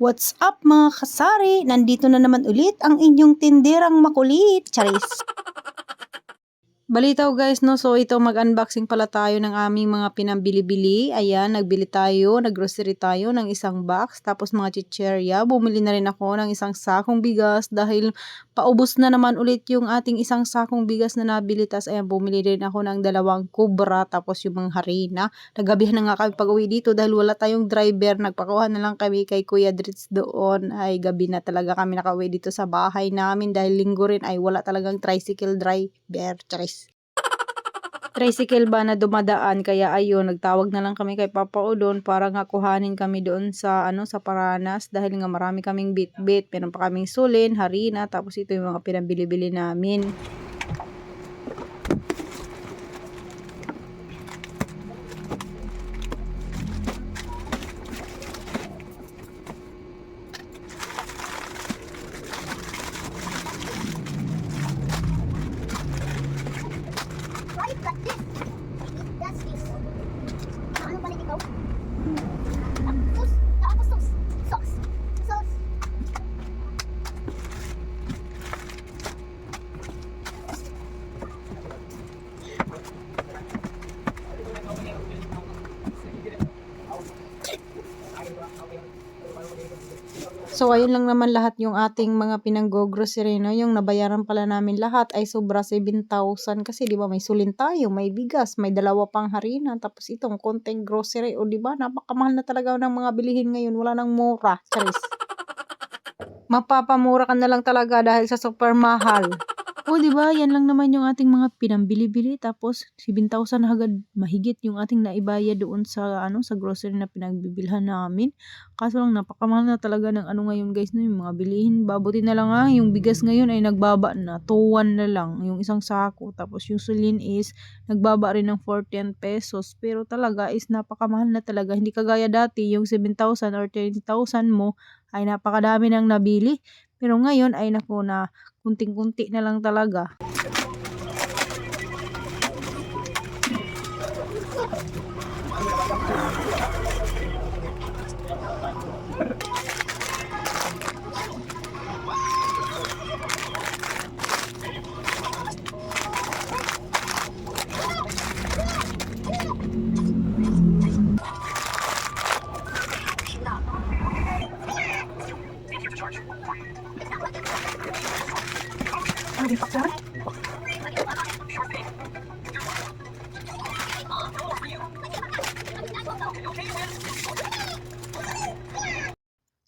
What's up mga kasari? Nandito na naman ulit ang inyong tinderang makulit. Charis! Balitaw guys, no? So ito mag-unboxing pala tayo ng aming mga pinambili-bili. Ayan, nagbili tayo, naggrocery tayo ng isang box. Tapos mga chicherya. Bumili na rin ako ng isang sakong bigas dahil paubos na naman ulit yung ating isang sakong bigas na nabili. Tapos ayan, bumili rin ako ng 2 kubra. Tapos yung mga harina. Nagabihan na nga kami pag-uwi dito dahil wala tayong driver. Nagpakuha na lang kami kay Kuya Dritz doon. Ay, gabi na talaga kami nakauwi dito sa bahay namin dahil linggo rin ay wala talagang tricycle driver. Charis! Tricycle ba na dumadaan kaya ayun nagtawag na lang kami kay Papa Udon para nga kuhanin kami doon sa sa Paranas dahil nga marami kaming bitbit, meron pa kaming sulin, harina, tapos ito yung mga pinabili-bili namin. So, ayun lang naman lahat yung ating mga pinanggo-grocery, no? Yung nabayaran pala namin lahat ay sobra 7,000 kasi, di ba, may sulin tayo, may bigas, may 2 pang harina, tapos itong konting grocery. O, di ba, napakamahal na talaga ng mga bilihin ngayon. Wala nang mura. Charis! Mapapamura ka na lang talaga dahil sa super mahal. O, di ba? Yan lang naman yung ating mga pinambili-bili. Tapos, 7,000 agad mahigit yung ating naibayad doon sa, sa grocery na pinagbibilhan namin. Kaso lang, napakamahal na talaga ng ngayon guys, no? Yung mga bilihin. Babuti na lang yung bigas ngayon ay nagbaba na. 2.1 na lang yung isang sako. Tapos, yung sulin is nagbaba rin ng 14 pesos. Pero talaga is napakamahal na talaga. Hindi kagaya dati, yung 7,000 or 10,000 mo ay napakadami nang nabili. Pero ngayon ay naku na kunting-kunti na lang talaga.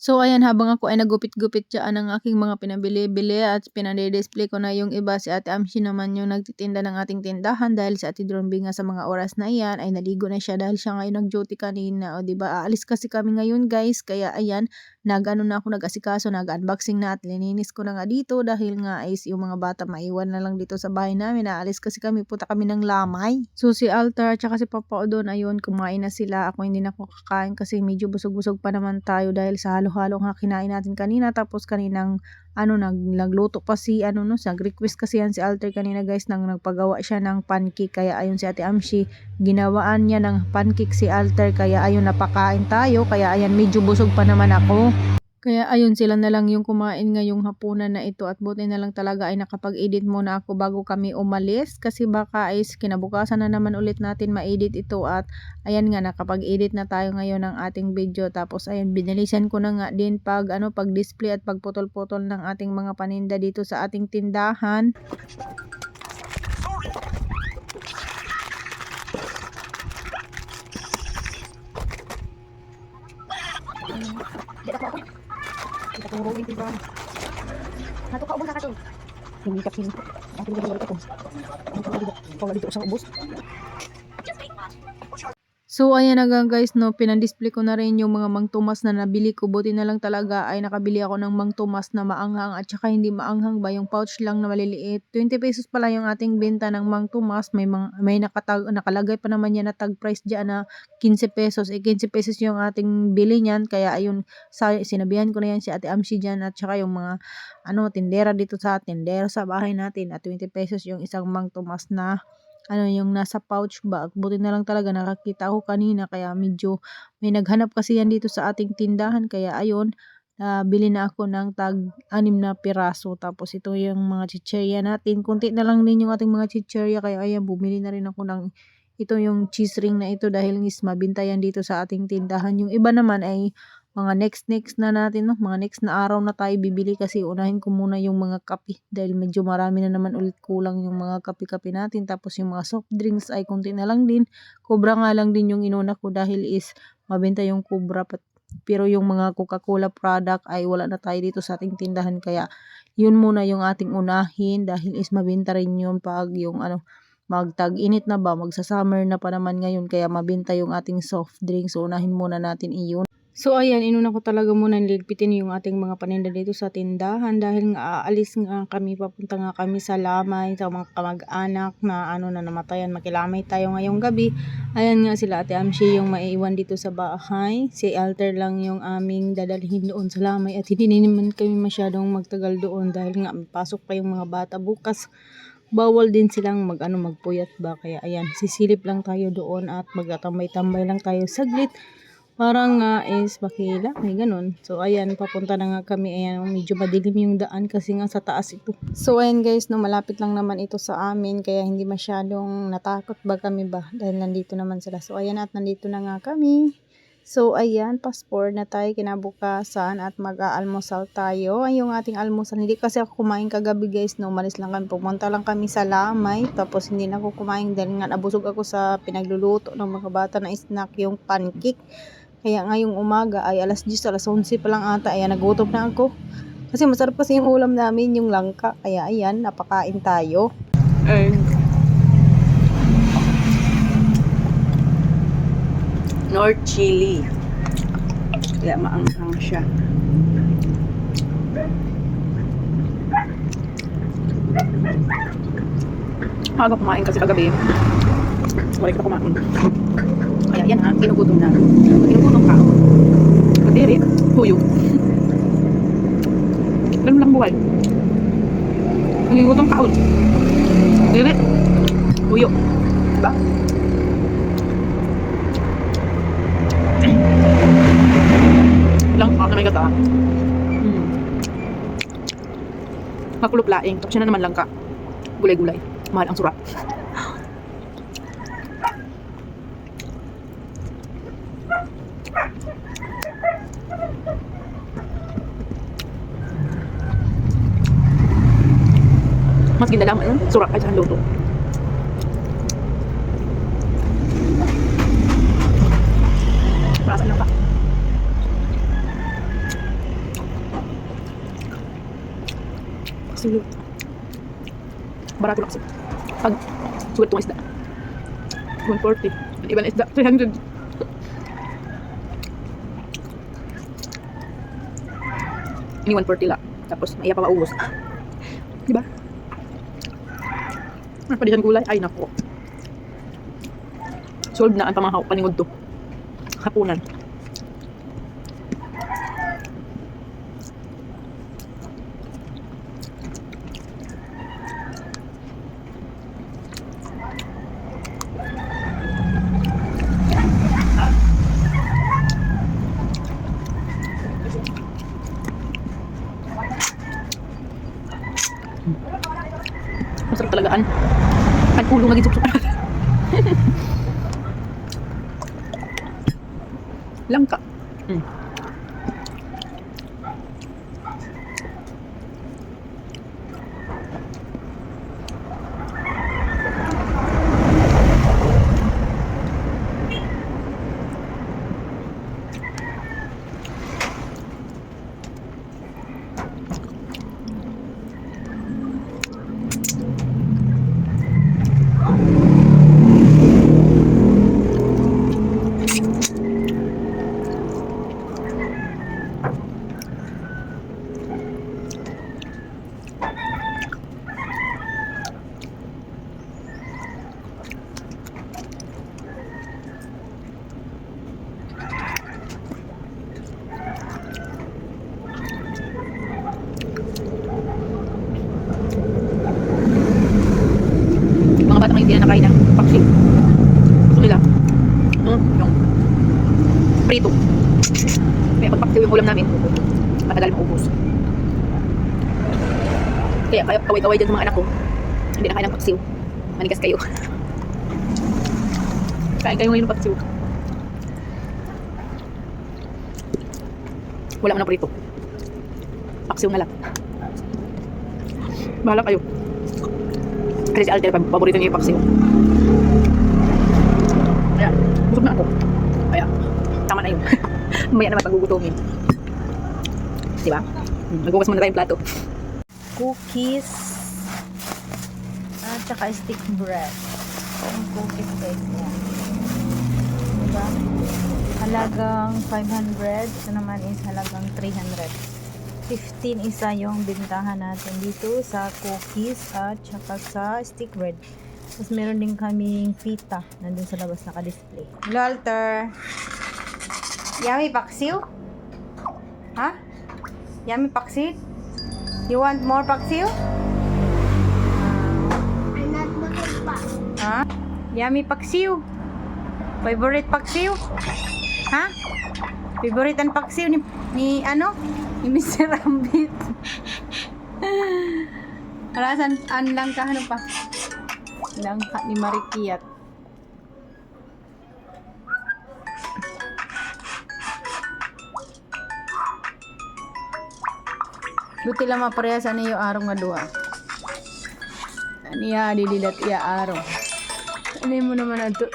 So, ayan, habang ako ay nagupit-gupit dyan ng aking mga pinabili-bili at pinade-display ko na yung iba, si Ate Amshi naman yung nagtitinda ng ating tindahan dahil si Ate Dromby nga sa mga oras na iyan ay naligo na siya dahil siya ngayon nag-duty kanina. O, diba, aalis kasi kami ngayon guys, kaya ayan, na ako nag-asikaso, nag-unboxing na at lininis ko na nga dito dahil nga is yung mga bata maiwan na lang dito sa bahay namin. Aalis kasi kami, punta kami ng Lamay. So, si Altar at si Papa Odon, ayun, kumain na sila. Ako hindi na ako kakain kasi medyo busog-busog pa naman tayo dahil sa halo-halo nga kinain natin kanina. Tapos kaninang nagluto pa si nag-request kasi yan si Alter kanina guys nang nagpagawa siya ng pancake, kaya ayun si Ate Amshi ginawaan niya ng pancake si Alter, kaya ayun napakain tayo, kaya ayan medyo busog pa naman ako. Kaya ayun, sila na lang yung kumain ngayong hapunan na ito at buti na lang talaga ay nakapag-edit muna ako bago kami umalis kasi baka is kinabukasan na naman ulit natin ma-edit ito at ayan nga nakapag-edit na tayo ngayon ng ating video. Tapos ayan, binilisan ko na nga din pag-display at pagputol-putol ng ating mga paninda dito sa ating tindahan. Turugin diba? Nato ka ubos ka to. Hindi ka pin. Ako hindi ko. Ako dito sa ubos. So, ayan na nga guys, no, pinandisplay ko na rin yung mga Mang Tomas na nabili ko. Buti na lang talaga ay nakabili ako ng Mang Tomas na maanghang at saka hindi maanghang ba, yung pouch lang na maliliit. 20 pesos pala yung ating benta ng Mang Tomas. May nakalagay pa naman yan na tag price dyan na 15 pesos. 15 pesos yung ating bili niyan. Kaya ayun, sinabihan ko na yan si Ate Amshi dyan at saka yung mga tindera dito sa bahay natin at 20 pesos yung isang Mang Tomas na yung nasa pouch bag. Buti na lang talaga nakakita ako kanina, kaya medyo may naghanap kasi yan dito sa ating tindahan, kaya ayun bili na ako ng tag-6 na piraso. Tapos ito yung mga chichirya natin. Konti na lang din yung ating mga chichirya. Kaya ayan, bumili na rin ako ng ito yung cheese ring na ito dahil is mabintayan dito sa ating tindahan. Yung iba naman ay mga next na natin, no? Mga next na araw na tayo bibili kasi unahin ko muna yung mga kape dahil medyo marami na naman ulit kulang yung mga kape-kape natin. Tapos yung mga soft drinks ay konti na lang din. Cobra nga lang din yung inuna ko dahil is mabenta yung Cobra. Pero yung mga Coca-Cola product ay wala na tayo dito sa ating tindahan. Kaya yun muna yung ating unahin dahil is mabenta rin yun pag yung magtag-init na ba, magsa-summer na pa naman ngayon kaya mabenta yung ating soft drinks. So unahin muna natin iyon. So ayan, inuna ko talaga muna niligpitin yung ating mga paninda dito sa tindahan dahil nga aalis nga kami, papunta nga kami sa Lamay sa mga kamag-anak na na namatayan, makilamay tayo ngayong gabi. Ayan nga sila Ate Amshi yung maiiwan dito sa bahay. Si Alter lang yung aming dadalhin doon sa Lamay at hindi naman kami masyadong magtagal doon dahil nga pasok pa yung mga bata bukas. Bawal din silang magpuyat ba, kaya ayan, sisilip lang tayo doon at magtatambay-tambay lang tayo saglit. Parang nga is makila, may ganun. So ayan, papunta na nga kami. Ayan, medyo madilim yung daan kasi nga sa taas ito. So ayan guys, no, malapit lang naman ito sa amin kaya hindi masyadong natakot ba kami ba dahil nandito naman sila. So ayan, at nandito na nga kami. So ayan, passport na tayo kinabukasan at mag-aalmusal tayo. Ay yung ating almusal, hindi kasi ako kumain kagabi guys, no, umalis lang kami, pumunta lang kami sa Lamay, tapos hindi na ako kumain dahil nga nabusog ako sa pinagluluto ng mga bata na snack, yung pancake. Kaya ngayong umaga ay alas 10, alas 11 pa lang ata, ayan, nagutom na ako. Kasi masarap kasi yung ulam namin, yung langka. Kaya ayan, napakain tayo. North Chili. Kaya maanghang siya. Aga kumain kasi kagabi. Wala ka kumain. Kaya yan ha, ginugutom na. Ginugutom ka. Kadiri, huyo. Ganun lang buhay. Ginugutom ka. Kadiri, huyo. Diba? Lang pa na may gata. Makulop laing. Tapos na naman lang ka. Gulay-gulay. Mahal ang surat. Mas ginala naman surat ay sa luto. Marasa lang pa. Sulit. Barato lang kasi. Pag sulit itong isda 140. Ang iba na isda 300. Ini 140 lang. Tapos maiya pa maubos. Diba? Ano pa diyan gulay? Ay nako. Solve na ang pamanghaw kaningod to. Hapunan. Masarap talagaan. Ang ulo nga gitsuk-suk. Langka. Mga bata ngayon hindi na nakain ng paksi. Gusto nila yung prito. Kaya pag paksi yung ulam namin, matagal maubos. Kaya kaway-kaway dyan sa mga anak ko. Hindi na kaya ng paksiw. Manigas kayo. Kain kayo ngayon ng paksiw. Wala mo na prito. Paksiw na lang. Bahala kayo. Kasi si Alter, paborito niya yung paksiw. Kaya, busog na ako. Kaya, tama na yun. Mamaya naman pag-gugutomin. Diba? Magbukas muna tayong plato. Cookies at saka stick bread. Yung cookies guys yan. Diba? Halagang 500. Ito naman is halagang 300. 15 isa yung bintahan natin dito sa cookies at saka sa stick bread. Tapos meron din kaming pita. Nandun sa labas naka-display. Walter! Yummy paksiw? Ha? Yummy paksiw? You want more paksiw? Ha? Yummy paksiw? Favorite paksiw? Ha? Favorite ang paksiw ni ano? Ni Mr. Rambit. Alasan lang ka ano pa? Lang ka ni Marikiat. Buti lang maparehasan niyo arong nga duha. Aniya didilat iya arong. Ano mo naman ato?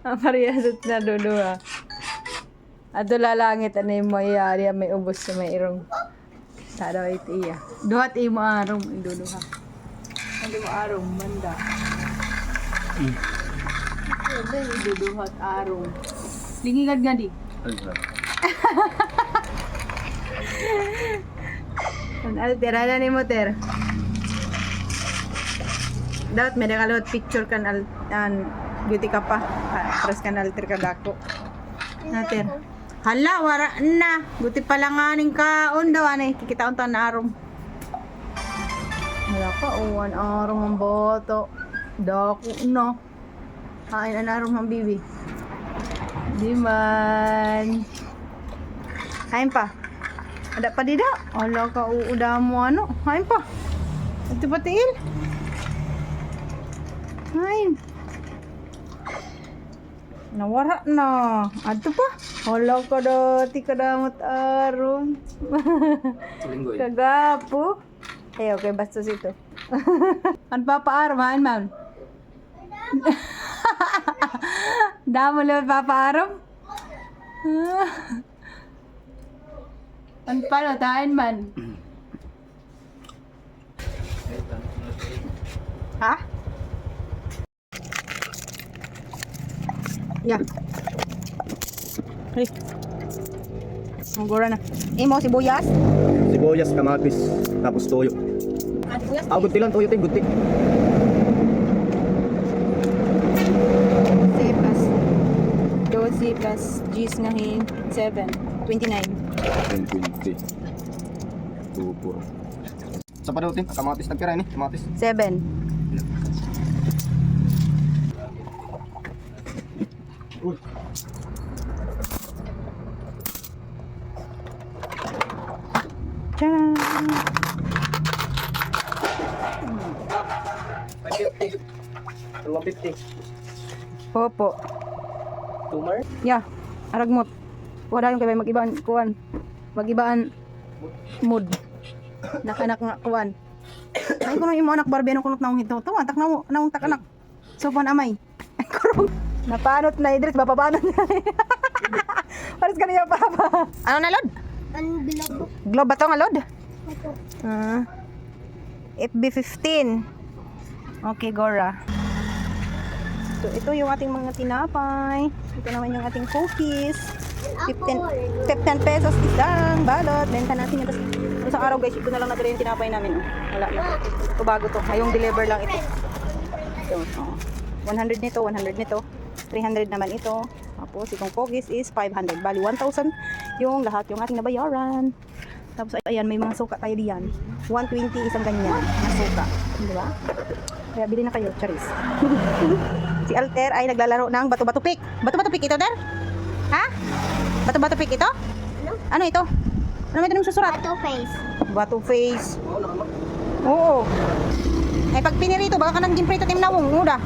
Maparehasat na duha. Ato lalangit ano mo iya may ubos sa may irong. Sada iti iya. Duhat imo arong iduduha. Ano mo arong manda. Ano iduduhat arong. Lingigad nga di. Ang Alter, ano ni mo, Ter? Dapat may nakalot picture kan beauty ka pa. Pras kan Alter ka dako. Nater. Hala, wara na. Buti pala nga ning kaon daw, anay. Kikitaon ta na arom. Wala ka, uwan arom ang boto. Dako no. Hain ang arom ang bibi. Di man. Hain pa. Ada pa dida? Ala ka uuda mo ano? Hain pa. Ito patiin. Hain. Nawara na. Ato pa. Ala ka dati kadamot aron. Kagapo. Eh okay bastos ito. An papaarom hain man. Damo le papaarom. Ang palatain man. Ha? Yeah. Hey. Ang gora na. Imo sibuyas? Sibuyas, kamatis, tapos toyo. Sibuyas? Guti lang, toyo ting, guti. C plus 12 plus G's ngahin 7. 29. 20. Tupor. Sa pa daw, ting, kamatis nagkira ni, kamatis. 7. Uy. Tcharam! 550. 250. Opo. Tumor? Yeah. Aragmot. Wala yung kaya mag-ibaan kuwan. Mag-ibaan mood. Nak-anak nga kuwan. Ay kuno imo anak Barbie anong kunot naong hito. Tawa tak namo naong tak anak. So pan amay. Ay kurong. Napanot na Idris bababanot na. Pares kaniya papa. Ano na lod? Ang globe. Globe ba to nga lod? Ito. FB15. Okay, Gora. So, ito yung ating mga tinapay. Ito naman yung ating cookies. 15 pesos isang balot. Benta natin yun. Tapos, isang araw guys, ito na lang natin yung tinapay namin. Oh. Wala na. Ito bago to. Ngayong deliver lang ito. So, 100 nito, 100 nito. 300 naman ito. Tapos, itong cookies is 500. Bali, 1,000 yung lahat yung ating nabayaran. Tapos, ayan, may mga suka tayo diyan. 120 isang ganyan na suka. Di ba? Kaya bili na kayo, charis. Si Alter ay naglalaro ng bato-bato pick. Bato-bato pick ito, Der? Ha? Bato-bato pick ito? Ano ito? Ano may tanong susurat? Bato face. Bato face. Oo. Ay pag pinirito, baka ka nang ginprito tim nawong. Uda.